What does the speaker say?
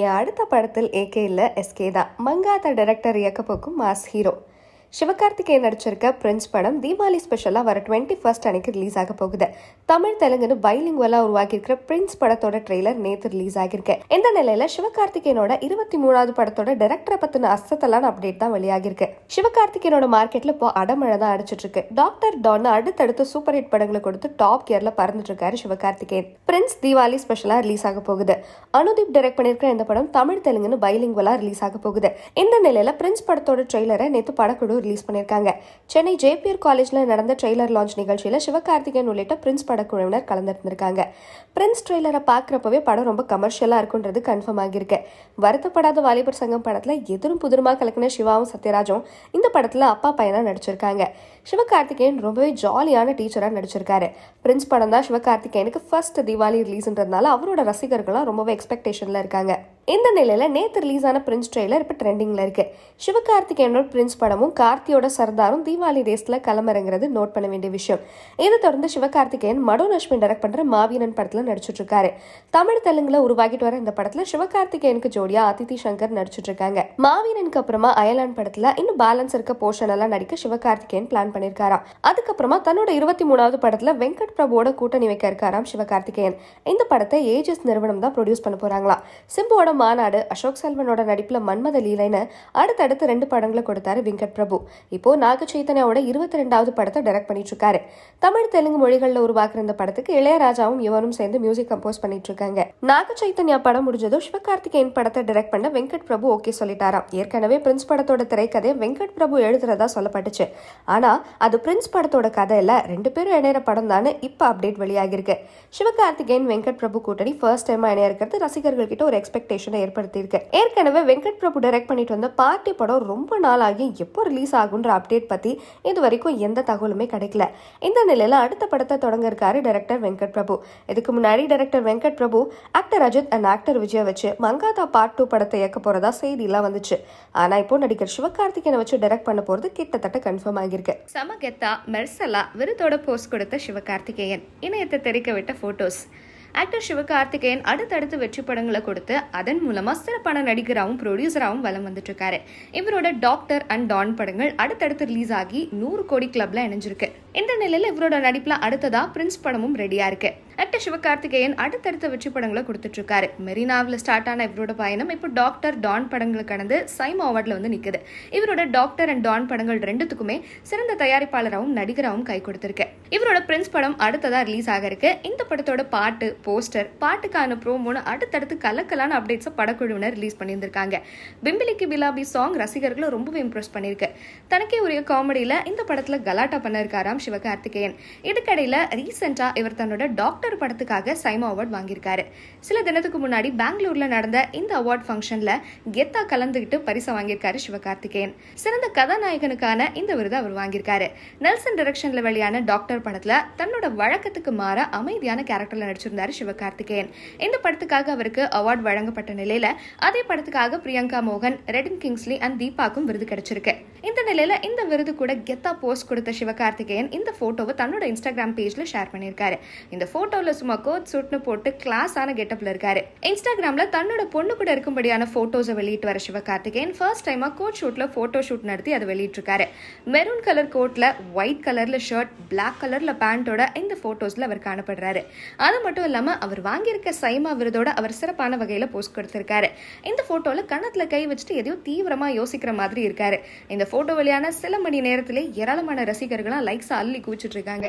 என் அடுத்த படத்தில் ஏகே இல்ல எஸ்கே தான். மங்காத்தா டைரக்டர் இயக்க போக்கும் மாஸ் ஹீரோ சிவகார்த்திகேயன் நடிச்சிருக்க பிரின்ஸ் படம் தீபாவளி ஸ்பெஷலா வர 21 அன்னைக்கு ரிலீஸ் ஆக போகுது. தமிழ் தெலுங்குன்னு பைலிங்குவலா உருவாக்கியிருக்கிற பிரின்ஸ் படத்தோட ட்ரெய்லர் நேத்து ரிலீஸ் ஆகிருக்கு. இந்த நிலையில சிவகார்த்திகேயனோட 23வது படத்தோட டைரக்டரை பத்தின அசத்தலான அப்டேட் தான் வெளியாகிருக்கு. சிவகார்த்திகேயனோட மார்க்கெட்ல இப்போ அடமழை தான் அடிச்சிட்டு இருக்கு. டாக்டர் டான் அடுத்தடுத்து சூப்பர் ஹிட் படங்களை கொடுத்து டாப் கியர்ல பறந்துட்டு இருக்காரு சிவகார்த்திகேயன். பிரின்ஸ் தீபாவளி ஸ்பெஷலா ரிலீஸ் ஆக போகுது. அனுதீப் டைரக்ட் பண்ணிருக்கிற இந்த படம் தமிழ் தெலுங்குன்னு பைலிங்குவலா ரிலீஸ் ஆக போகுது. இந்த நிலையில பிரின்ஸ் படத்தோட ட்ரெய்லரை நேத்து படக்குழு ரிலீஸ் பண்ணிருக்காங்க. சென்னை ஜேபிஆர் காலேஜ்ல நடந்த ட்ரெய்லர் லான்ச் நிகழ்ச்சியில சிவகார்த்திகேயன் உள்ளிட்ட பிரின்ஸ் படக்குழுவினர் கலந்துருந்திருக்காங்க. பிரின்ஸ் ட்ரெய்லரை பாக்குறப்பவே படம் ரொம்ப கமர்ஷியலா இருக்குன்றது கன்ஃபார்ம் ஆகிருக்கு. வருத்தப்படாத வாலிபர் சங்கம் படத்துல எதிரும் புதிருமா கலக்கின சிவாவும் சத்யராஜும் இந்த படத்துல அப்பா பையனா நடிச்சிருக்காங்க. சிவகார்த்திகேயன் ரொம்பவே ஜாலியான டீச்சரா நடிச்சிருக்காரு. பிரின்ஸ் படம் தான் சிவகார்த்திகேயனுக்கு ஃபர்ஸ்ட் தீபாவளி ரிலீஸ்ன்றதுனால அவரோட ரசிகர்களும் ரொம்பவே எக்ஸ்பெக்டேஷன்ல இருக்காங்க. இந்த நிலையில நேத்து ரிலீஸ் ஆன பிரின்ஸ் ட்ரெய்லர் இப்ப ட்ரெண்டிங்ல இருக்கு. சிவகார்த்திகேயனோட பிரின்ஸ் படமும் கார்த்தியோட சர்தாரும் தீபாவளி ரேஸ்ல களமிறங்குறது நோட் பண்ண வேண்டிய விஷயம். இதை தொடர்ந்து சிவகார்த்திகேயன் மனோஜ் அஸ்வின் டைரக்ட் பண்ற மாவீரன் படத்துல நடிச்சிட்டு இருக்காரு. தமிழ் தெலுங்குல உருவாக்கிட்டு வர இந்த படத்துல சிவகார்த்திகேயனுக்கு ஜோடியா அதித்தி சங்கர் நடிச்சிட்டு இருக்காங்க. மாவீரனுக்கு அப்புறமா அயலான் படத்துல இன்னும் பேலன்ஸ் இருக்க போர்ஷன் எல்லாம் நடிக்க சிவகார்த்திகேயன் பிளான் பண்ணிருக்காராம். அதுக்கப்புறமா தன்னோட 23வது படத்துல வெங்கட் பிரபுவோட கூட்டணி வைக்க இருக்காராம் சிவகார்த்திகேயன். இந்த படத்தை ஏஜஸ் நிறுவனம் தான் ப்ரொடியூஸ் பண்ண போறாங்களா. சிம்புவோட மாநாடு, அசோக் செல்வனோட நடிப்புல மன்மத லீலைன்னு அடுத்தடுத்து 2 படங்களை கொடுத்தாரு வெங்கட் பிரபு. இப்போ நாக சைத்தன்யாவோட 22வது படத்தை டைரக்ட் பண்ணிட்டு இருக்காரு. தமிழ் தெலுங்கு மொழிகள்ல உருவாக்குற இந்த படத்துக்கு இளையராஜாவும் இவரும் சேர்ந்து மியூசிக் கம்போஸ் பண்ணிட்டு இருக்காங்க. நாக சைத்தன்யா படம் முடிஞ்சதும் சிவகார்த்திகேயன் படத்தை டைரக்ட் பண்ண வெங்கட் பிரபு ஓகே சொல்லிட்டாராம். ஏற்கனவே பிரின்ஸ் படத்தோட திரைக்கதையை வெங்கட் பிரபு எழுதுறதா சொல்லப்பட்டுச்சு. ஆனா அது பிரின்ஸ் படத்தோட கதை இல்ல, 2 பேரும் இணையற படம் தானே இப்ப அப்டேட் வெளியாகிருக்கு. சிவகார்த்திகேயன் வெங்கட் பிரபு கூட்டணி ஃபர்ஸ்ட் டைமா இணைய இருக்கிறது ரசிகர்கள் கிட்ட ஒரு எக்ஸ்பெக்டேஷனை ஏற்படுத்தி இருக்கு. ஏற்கனவே வெங்கட் பிரபு டைரக்ட் பண்ணிட்டு வந்த பார்ட்டி படம் ரொம்ப நாள் ஆகி எப்போ ரிலீஸ் ஆகுன்ற அப்டேட் பத்தி இது வரைக்கும் எந்த தகவலுமே கிடைக்கல. இந்த நிலையில அடுத்த படத்தை தொடங்க இருக்காரு டைரக்டர் வெங்கட் பிரபு. இதுக்கு முன்னாடி director Venkat Prabhu actor Ajith and actor Vijay வச்சு மங்காத்தா பார்ட் 2 படத்தை இயக்க போறதா செய்தி எல்லாம் வந்துச்சு. ஆனா இப்போ நடிகர் சிவகார்த்திகேயனை வச்சு டைரக்ட் பண்ண போறது கிட்டத்தட்ட கன்ஃபார்ம் ஆகிருக்கு. சமகெத்தா மெர்சலா விருதோட போஸ்ட் கொடுத்த சிவகார்த்திகேயன் இணையத்தை தெரிக்க விட்ட போட்டோஸ். ஆக்டர் சிவகார்த்திகேயன் அடுத்தடுத்து வெற்றி படங்களை கொடுத்து அதன் மூலமா சிறப்பான நடிகராகவும் ப்ரொடியூசராகவும் வலம் வந்துட்டு இருக்காரு. இவரோட டாக்டர் அண்ட் டான் படங்கள் அடுத்தடுத்து ரிலீஸ் ஆகி 100 கோடி கிளப்ல இணைஞ்சிருக்கு. இந்த நிலையில இவரோட நடிப்புல அடுத்ததா பிரின்ஸ் படமும் ரெடியா இருக்கு. ஆக்டர் சிவகார்த்திகேயன் அடுத்தடுத்த வெற்றி படங்களை கொடுத்துட்டு இருக்காரு. மெரினாவில் ஸ்டார்ட் ஆன இவரோட பயணம் இப்போ டாக்டர் டான் படங்களை கடந்து சைமா அவார்ட்ல வந்து நிக்குது. இவரோட டாக்டர் அண்ட் டான் படங்கள் 2த்துக்குமே சிறந்த தயாரிப்பாளராகவும் நடிகராகவும் கை கொடுத்திருக்கு. இவரோட பிரின்ஸ் படம் அடுத்ததா ரிலீஸ் ஆக இருக்கு. இந்த படத்தோட பாட்டு, போஸ்டர், பாட்டுக்கான ப்ரோமோன்னு அடுத்தடுத்து கலக்கலான அப்டேட்ஸ் படக்குழுவினர் ரிலீஸ் பண்ணியிருந்திருக்காங்க. பிம்பிலிக்கு பிலாபி சாங் ரசிகர்களை ரொம்பவே இம்ப்ரெஸ் பண்ணிருக்கு. தனக்கே உரிய காமெடியில இந்த படத்துல கலாட்டா பண்ணிருக்காராம் சிவகார்த்திகேயன். இதுக்கடையில ரீசெண்டா இவர் தன்னோட டாக்டர் படத்துக்காக சைமா அவார்ட் வாங்கியிருக்காரு. சில தினத்துக்கு முன்னாடி பெங்களூர்ல நடந்த இந்த அவார்ட் ஃபங்க்ஷன்ல கெத்தா கலந்துகிட்டு பரிசு வாங்கியிருக்காரு சிவகார்த்திகேயன். சிறந்த கதாநாயகனுக்கான இந்த விருதை அவர் வாங்கியிருக்காரு. நெல்சன் டைரக்ஷன்ல வெளியான டாக்டர் படத்துல தன்னோட வழக்கத்துக்கு மாற அமைதியான கேரக்டர்ல நடிச்சிருந்தாரு சிவகார்த்திகேயன். இந்த படத்துக்காக அவருக்கு அவார்ட் வழங்கப்பட்ட நிலையில அதே படத்துக்காக பிரியங்கா மோகன், ரெடின் கிங்ஸ்லி அண்ட் தீபாக்கும் விருது கிடைச்சிருக்கு. இந்த நிலையில இந்த விருது கூட கெத்தா போஸ்ட் கொடுத்த சிவகார்த்திகேயன் இந்த போட்டோவை தன்னோட இன்ஸ்டாகிராம் பேஜ்ல ஷேர் பண்ணியிருக்காரு. இந்த போட்டோல சும்மா கோட் சூட்னு போட்டு கிளாஸான கெட்டப்ல இருக்காரு. இன்ஸ்டாகிராம்ல தன்னோட பொண்ணு கூட இருக்கும்படியான போட்டோஸை வெளியிட்டு வர சிவகார்த்திகேயன் ஃபர்ஸ்ட் டைமா கோட் ஷூட்ல போட்டோ ஷூட் நடத்தி அதை வெளியிட்டு இருக்காரு. மெரூன் கலர் கோட்ல ஒயிட் கலர்ல ஷர்ட், பிளாக் கலர்ல பேண்டோட இந்த போட்டோஸ்ல அவர் காணப்படுறாரு. அது மட்டும் இல்லாம அவர் வாங்கியிருக்க சைமா விருதோட அவர் சிறப்பான வகையில போஸ்ட் கொடுத்திருக்காரு. இந்த போட்டோல கணத்துல கை வச்சுட்டு எதையோ தீவிரமா யோசிக்கிற மாதிரி இருக்காரு. இந்த போட்டோ வெளியான சில மணி நேரத்திலே ஏராளமான ரசிகர்களா லைக்ஸ் அள்ளி குவிச்சிட்டு இருக்காங்க.